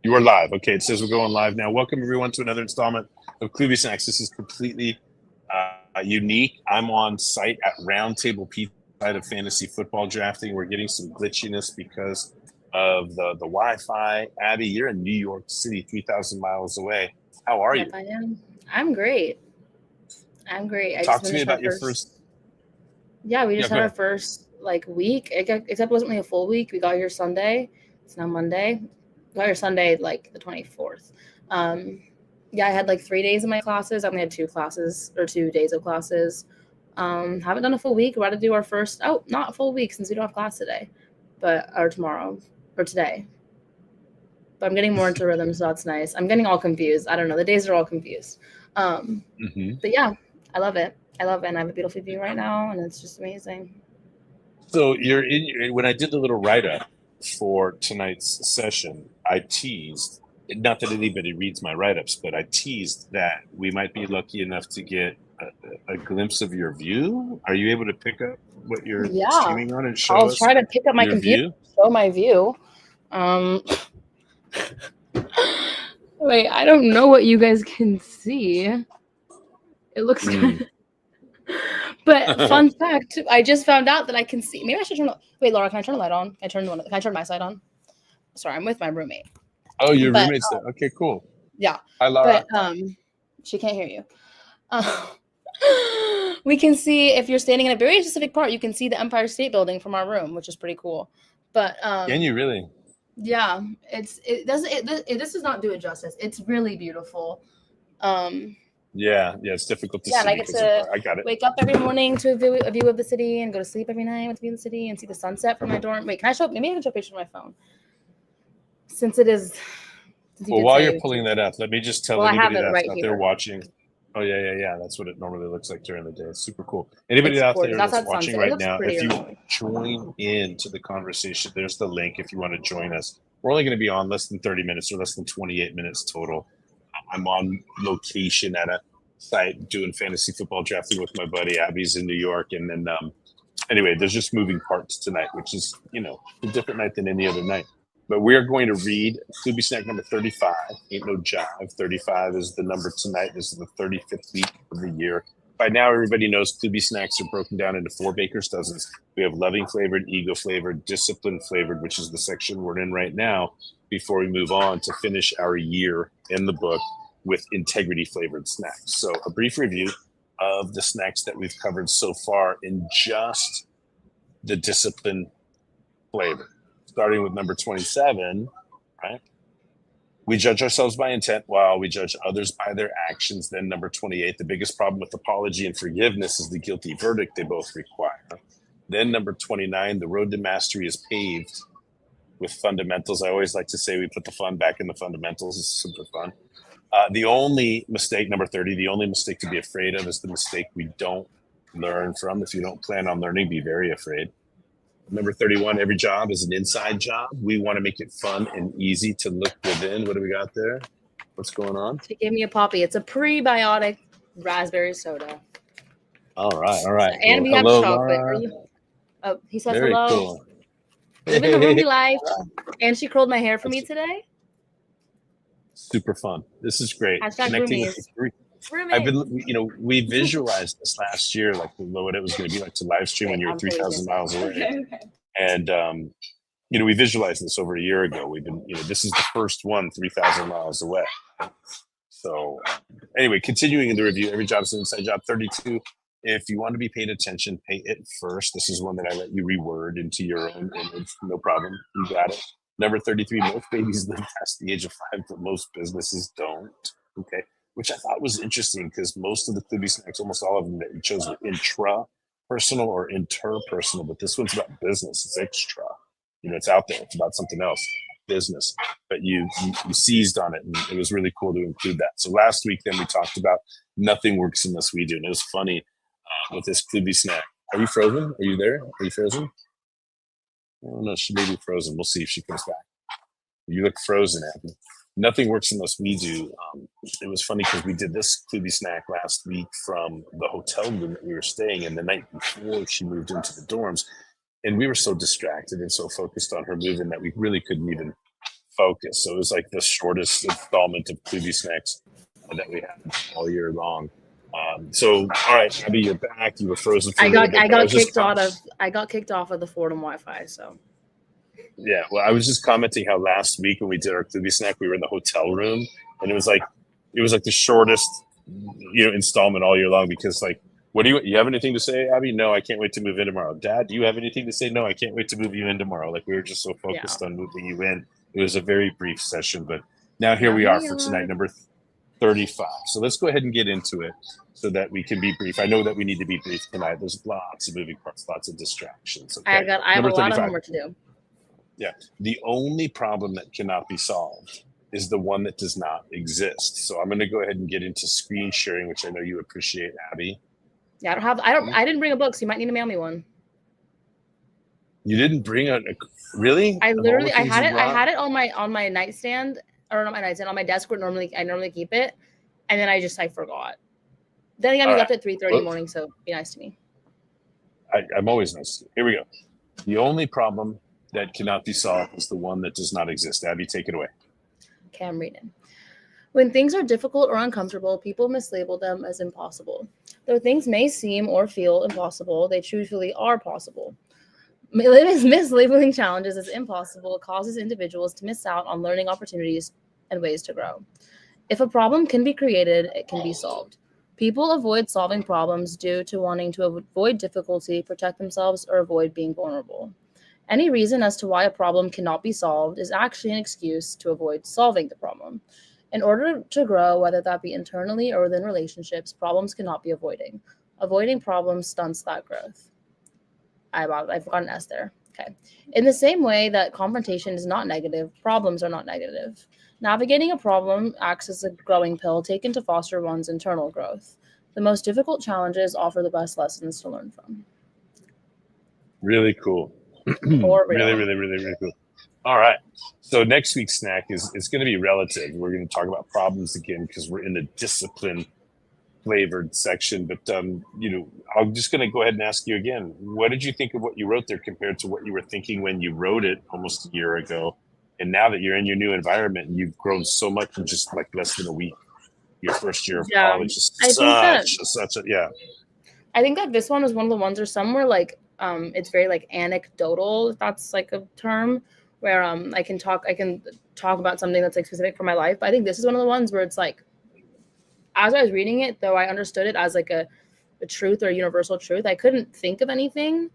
You are live. Okay, it says we're going live now. Welcome everyone to another installment of KloobySnacks. This is completely unique. I'm on site at Roundtable Pizza side of fantasy football drafting. We're getting some glitchiness because of the Wi-Fi. Abby, you're in New York City, 3,000 miles away. How are Yep, you? I am. I'm great. I'm great. I just Talk to me finished our about your first. first. Yeah, we Yeah, just go had our ahead. first week. Except it wasn't really a full week. We got here Sunday. It's now Monday. Got here Sunday, like the 24th. Um, yeah, I had like 3 days of my classes. I only had 2 classes or 2 days of classes. Haven't done a full week. We're about to do our first. Oh, not a full week since we don't have class today, but or tomorrow or today. But I'm getting more into rhythm, so that's nice. I'm getting all confused. I don't know. The days are all confused. Um, Hmm. But yeah, I love it. I love it. And I have a beautiful view right now, and it's just amazing. So you're in. When I did the little write-up for tonight's session, I teased. Not that anybody reads my write-ups, but I teased that we might be lucky enough to get a glimpse of your view. Are you able to pick up what you're Yeah, streaming on and show I'll us try to pick up my your computer, view? show my view. Um, Wait, I don't know what you guys can see. It looks Mm. kind of. But fun fact, I just found out that I can see. Maybe I should turn. Wait, Laura, can I turn the light on? Can I turn my side on? Sorry, I'm with my roommate. Oh, your But roommate's there. Okay, cool. yeah, Hi, but Laura. she can't hear you. Uh, we can see if you're standing in a very specific part, you can see the Empire State Building from our room, which is pretty cool. But Can you really? yeah, it doesn't this does not do it justice. It's really beautiful. Um, Yeah, it's difficult to yeah, and see I get because of. to I got it. wake up every morning to a view of the city and go to sleep every night with a view of the city and see the sunset from my dorm. Wait, can I show? Maybe I can show a picture of my phone since it is. Since you Well, did while you're say, pulling that up, let me just tell well, I have anybody it that's right out there here. watching. Oh yeah. That's what it normally looks like during the day. It's super cool. Anybody It's out gorgeous. there That's that's that watching sunset. It right looks now, pretty if you early. join into the conversation, there's the link if you want to join us. We're only going to be on less than 30 minutes or less than 28 minutes total. I'm on location at a site doing fantasy football drafting with my buddy Abby's in New York, and then anyway, there's just moving parts tonight, which is a different night than any other night. But we are going to read KloobySnack number 35. Ain't no jive. 35 is the number tonight. This is the 35th week of the year. By now, everybody knows KloobySnacks are broken down into 4 baker's dozens. We have loving flavored, ego flavored, discipline flavored, which is the section we're in right now, before we move on to finish our year in the book with integrity flavored snacks. So, a brief review of the snacks that we've covered so far in just the discipline flavor. Starting with number 27, right? We judge ourselves by intent while we judge others by their actions. Then number 28, the biggest problem with apology and forgiveness is the guilty verdict they both require. Then number 29, the road to mastery is paved with fundamentals. I always like to say we put the fun back in the fundamentals. It's super fun. The only mistake, number 30, the only mistake to be afraid of is the mistake we don't learn from. If you don't plan on learning, be very afraid. Number 31, every job is an inside job. We want to make it fun and easy to look within. What do we got there? What's going on? She gave me a poppy. It's a prebiotic raspberry soda. All right. So, and Well, we have hello, chocolate. Laura. Oh, he says Very hello. cool. Living the roomie Hey. life. And she curled my hair for me That's today. super fun. This is great. Hashtag Connecting with roomies. the I've Roommates. been, we visualized this last year, like what it was going to be like to live stream Wait, when you were I'm totally 3,000 missing. miles away. Okay. And, we visualized this over a year ago. We've been, this is the first one 3,000 miles away. So anyway, continuing in the review, every job is an inside job. 32, if you want to be paid attention, pay it first. This is one that I let you reword into your own image. No problem. You got it. Number 33, most babies live past the age of 5, but most businesses don't. Okay. Which I thought was interesting because most of the KloobySnacks, almost all of them that you chose were intra-personal or interpersonal, but this one's about business. It's extra. It's out there. It's about something else, business. But you seized on it, and it was really cool to include that. So last week, then we talked about nothing works unless we do, and it was funny with this KloobySnack. Are you frozen? Are you there? Are you frozen? Oh no, she may be frozen. We'll see if she comes back. You look frozen, Abby. Nothing works unless we do. It was funny because we did this KloobySnack last week from the hotel room that we were staying in the night before she moved into the dorms. And we were so distracted and so focused on her moving that we really couldn't even focus. So it was like the shortest installment of KloobySnacks that we had all year long. So all right, Abby, you're back. You were frozen for a little bit. I got kicked off of the Fordham Wi-Fi. So yeah, well, I was just commenting how last week when we did our KloobySnack, we were in the hotel room, and it was like the shortest, installment all year long because like, what do you have anything to say, Abby? No, I can't wait to move in tomorrow. Dad, do you have anything to say? No, I can't wait to move you in tomorrow. Like we were just so focused on moving you in. It was a very brief session, but now here we are for tonight, number 35. So let's go ahead and get into it so that we can be brief. I know that we need to be brief tonight. There's lots of moving parts, lots of distractions. Okay. I have a lot of homework to do. Yeah. The only problem that cannot be solved is the one that does not exist. So I'm going to go ahead and get into screen sharing, which I know you appreciate, Abby. Yeah, I didn't bring a book, so you might need to mail me one. You didn't bring really? I had it on my nightstand, or not my nightstand, on my desk where I normally keep it, and then I forgot. Then again, we left at 3:30 in the morning, so be nice to me. I'm always nice to you. Here we go. The only problem that cannot be solved is the one that does not exist. Abby, take it away. Okay, I'm reading. When things are difficult or uncomfortable, people mislabel them as impossible. Though things may seem or feel impossible, they truthfully are possible. Mislabeling challenges as impossible causes individuals to miss out on learning opportunities and ways to grow. If a problem can be created, it can be solved. People avoid solving problems due to wanting to avoid difficulty, protect themselves, or avoid being vulnerable. Any reason as to why a problem cannot be solved is actually an excuse to avoid solving the problem. In order to grow, whether that be internally or within relationships, problems cannot be avoiding. Avoiding problems stunts that growth. I've got an S there. Okay. In the same way that confrontation is not negative, problems are not negative. Navigating a problem acts as a growing pill taken to foster one's internal growth. The most difficult challenges offer the best lessons to learn from. Really cool. Really, really, really, really cool. All right. So next week's snack is going to be relative. We're going to talk about problems again because we're in the discipline flavored section. But, I'm just going to go ahead and ask you again, what did you think of what you wrote there compared to what you were thinking when you wrote it almost a year ago? And now that you're in your new environment and you've grown so much in just like less than a week, your first year of college is such a. I think that this one was one of the ones where some were like, it's very like anecdotal, if that's like a term, where I can talk about something that's like specific for my life. But I think this is one of the ones where it's like, as I was reading it, though I understood it as like a truth or a universal truth, I couldn't think of anything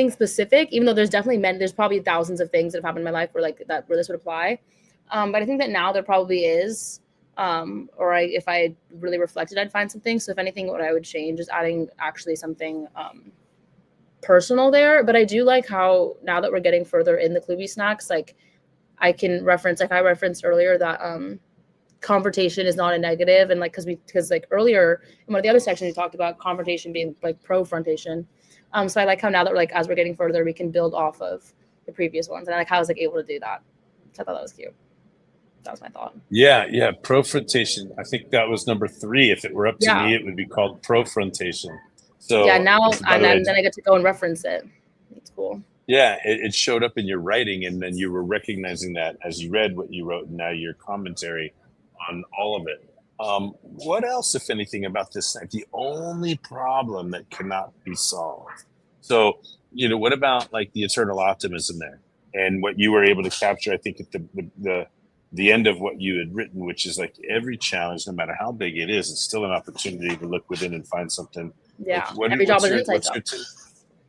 specific, even though there's probably thousands of things that have happened in my life where this would apply. But I think that now there probably is, if I really reflected, I'd find something. So if anything, what I would change is adding actually something personal there. But I do like how now that we're getting further in the KloobySnacks, like I can reference, like I referenced earlier, that confrontation is not a negative, and like because like earlier in one of the other sections we talked about confrontation being like pro-frontation. So I like how now that we're like, as we're getting further, we can build off of the previous ones, and I like how I was like able to do that. So I thought that was cute. That was my thought. Yeah. Profrontation. I think that was number 3. If it were up to me, it would be called profrontation. So now, and then I get to go and reference it. It's cool. Yeah, it showed up in your writing, and then you were recognizing that as you read what you wrote, and now your commentary on all of it. What else, if anything, about this? The only problem that cannot be solved. So, what about like the eternal optimism there, and what you were able to capture? I think at the end of what you had written, which is like every challenge, no matter how big it is, it's still an opportunity to look within and find something. Yeah, like every job is an inside job.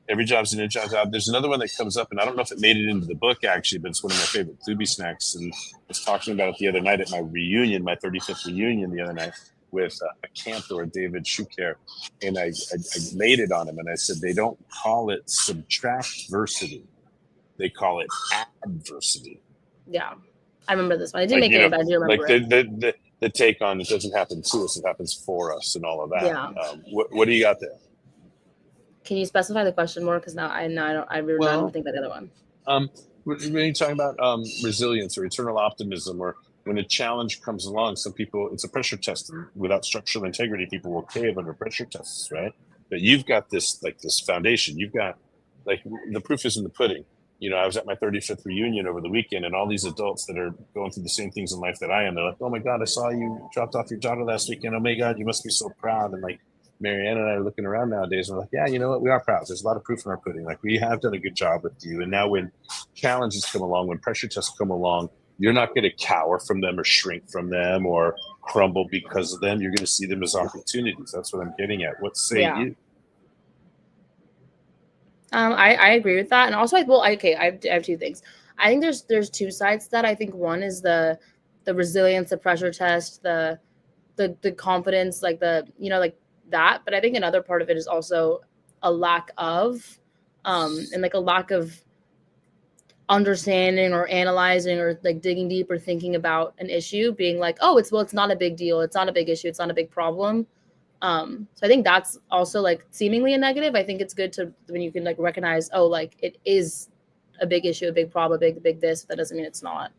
Every job's an inside job. There's another one that comes up, and I don't know if it made it into the book actually, but it's one of my favorite KloobySnacks. And I was talking about it the other night at my reunion, my 35th reunion the other night with a cantor, David Shuker, and I laid it on him, and I said they don't call it subtractversity, they call it adversity. Yeah. I remember this one. I didn't make it, but I do remember it. The take on it doesn't happen to us; it happens for us, and all of that. Yeah. What do you got there? Can you specify the question more? Because now I don't. I really don't think about the other one. When you're talking about resilience or eternal optimism, or when a challenge comes along, some people, it's a pressure test. Without structural integrity, people will cave under pressure tests, right? But you've got this foundation. You've got like the proof is in the pudding. I was at my 35th reunion over the weekend, and all these adults that are going through the same things in life that I am, they're like, "Oh my God, I saw you dropped off your daughter last weekend. Oh my God, you must be so proud." And like Marianne and I are looking around nowadays, and we're like, "Yeah, you know what? We are proud. There's a lot of proof in our pudding. Like we have done a good job with you." And now when challenges come along, when pressure tests come along, you're not going to cower from them or shrink from them or crumble because of them. You're going to see them as opportunities. That's what I'm getting at. What say Yeah. you? I agree with that, and also I have two things. I think there's two sides to that. I think one is the resilience, the pressure test, the confidence, like like that. But I think another part of it is also a lack of, and like a lack of understanding or analyzing or like digging deep or thinking about an issue, being like, oh, it's not a big deal, it's not a big issue, it's not a big problem. So I think that's also like seemingly a negative. I think it's good to when you can like recognize, oh, like it is a big issue, a big problem, a big this. That doesn't mean it's not.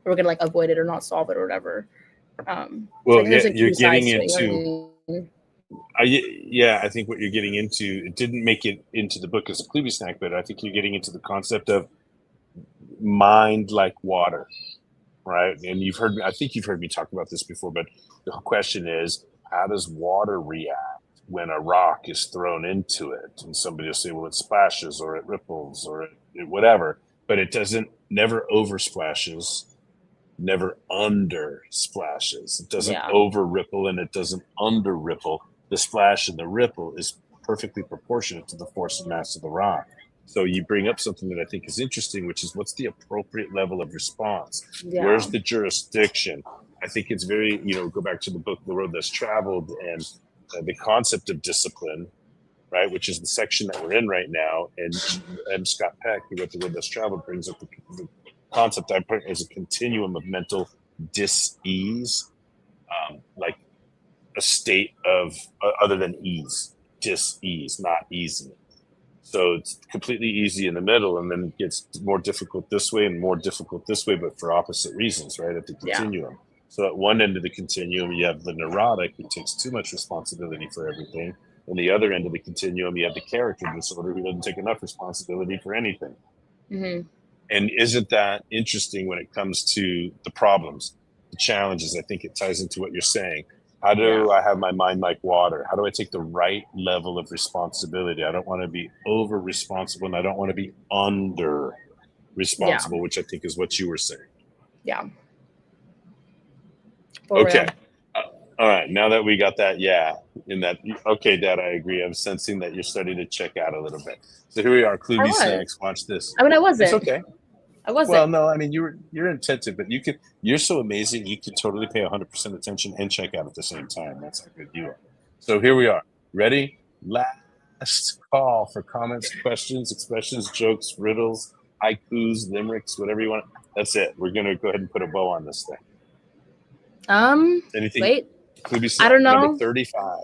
Or we're gonna like avoid it or not solve it or whatever. So I think there's like you're two sides getting to it, you know into. what I mean? I think what you're getting into, it didn't make it into the book as a KloobySnack, but I think you're getting into the concept of mind like water, right? And I think you've heard me talk about this before, but the question is, how does water react when a rock is thrown into it? And somebody will say, well, it splashes or it ripples or it whatever, but it never over splashes, never under splashes. It doesn't over ripple and it doesn't under ripple. The splash and the ripple is perfectly proportionate to the force and mass of the rock. So you bring up something that I think is interesting, which is what's the appropriate level of response? Yeah. Where's the jurisdiction? I think it's very, go back to the book, The Road Less Traveled, and the concept of discipline, right, which is the section that we're in right now. And M. Scott Peck, who wrote The Road Less Traveled, brings up the concept I put as a continuum of mental dis-ease, like a state of other than ease, dis-ease, not easy. So it's completely easy in the middle, and then it gets more difficult this way and more difficult this way, but for opposite reasons, right, at the continuum. Yeah. So at one end of the continuum, you have the neurotic who takes too much responsibility for everything. On the other end of the continuum, you have the character disorder who doesn't take enough responsibility for anything. Mm-hmm. And isn't that interesting when it comes to the problems, the challenges? I think it ties into what you're saying. How do I have my mind like water? How do I take the right level of responsibility? I don't want to be over responsible and I don't want to be under responsible, which I think is what you were saying. Yeah. Okay. All right. Now that we got that, okay, Dad, I agree. I'm sensing that you're starting to check out a little bit. So here we are, KloobySnacks. Watch this. I mean, I wasn't. It's okay. I wasn't. Well, no, I mean, you're attentive, but you're so amazing. You can totally pay 100% attention and check out at the same time. That's how good you are. So here we are. Ready? Last call for comments, questions, expressions, jokes, riddles, haikus, limericks, whatever you want. That's it. We're going to go ahead and put a bow on this thing. Anything? Wait. KloobySnack, I don't know. Number 35.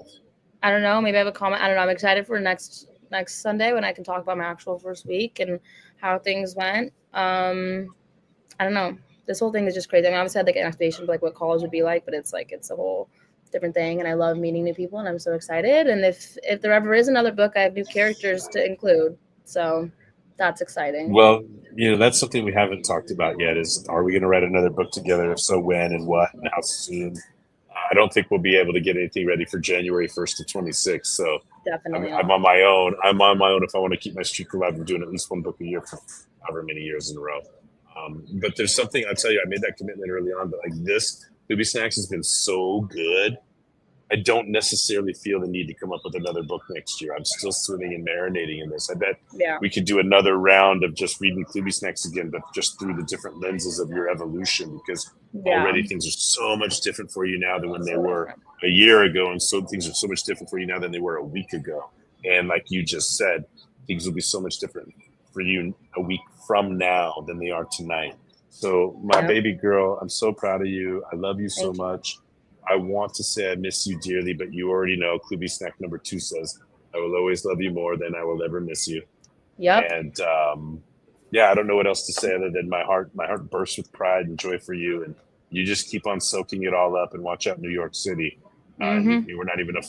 I don't know. Maybe I have a comment. I don't know. I'm excited for next Sunday when I can talk about my actual first week and how things went. I don't know. This whole thing is just crazy. I mean, obviously I had like an expectation of like what college would be like, but it's a whole different thing. And I love meeting new people and I'm so excited. And if there ever is another book, I have new characters to include. So that's exciting. Well, that's something we haven't talked about yet is, are we going to write another book together? If so, when and what and how soon? I don't think we'll be able to get anything ready for January 1st to 26th. So definitely I'm on my own. I'm on my own if I want to keep my streak alive. I'm doing at least one book a year for however many years in a row. But there's something, I'll tell you, I made that commitment early on, but like this, KloobySnacks has been so good. I don't necessarily feel the need to come up with another book next year. I'm still swimming and marinating in this. I bet we could do another round of just reading KloobySnacks again, but just through the different lenses of your evolution, because already things are so much different for you now than when they were a year ago, and so things are so much different for you now than they were a week ago. And like you just said, things will be so much different for you a week from now than they are tonight. So my baby girl, I'm so proud of you. I love you so much. I want to say I miss you dearly, but you already know KloobySnack number 2 says, I will always love you more than I will ever miss you. Yep. And I don't know what else to say other than my heart bursts with pride and joy for you. And you just keep on soaking it all up and watch out New York City. We're not even a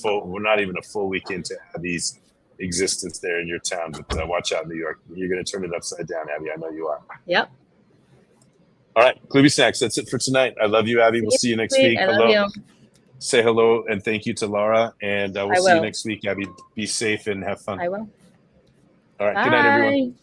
full week into Abby's existence there in your town. But watch out, New York. You're going to turn it upside down, Abby. I know you are. Yep. All right, KloobySnacks. That's it for tonight. I love you, Abby. We'll see you next week. I Hello. love you. Say hello and thank you to Laura. And we'll see you will. next week, Abby. Be safe and have fun. I will. All right. Good night, everyone. Bye.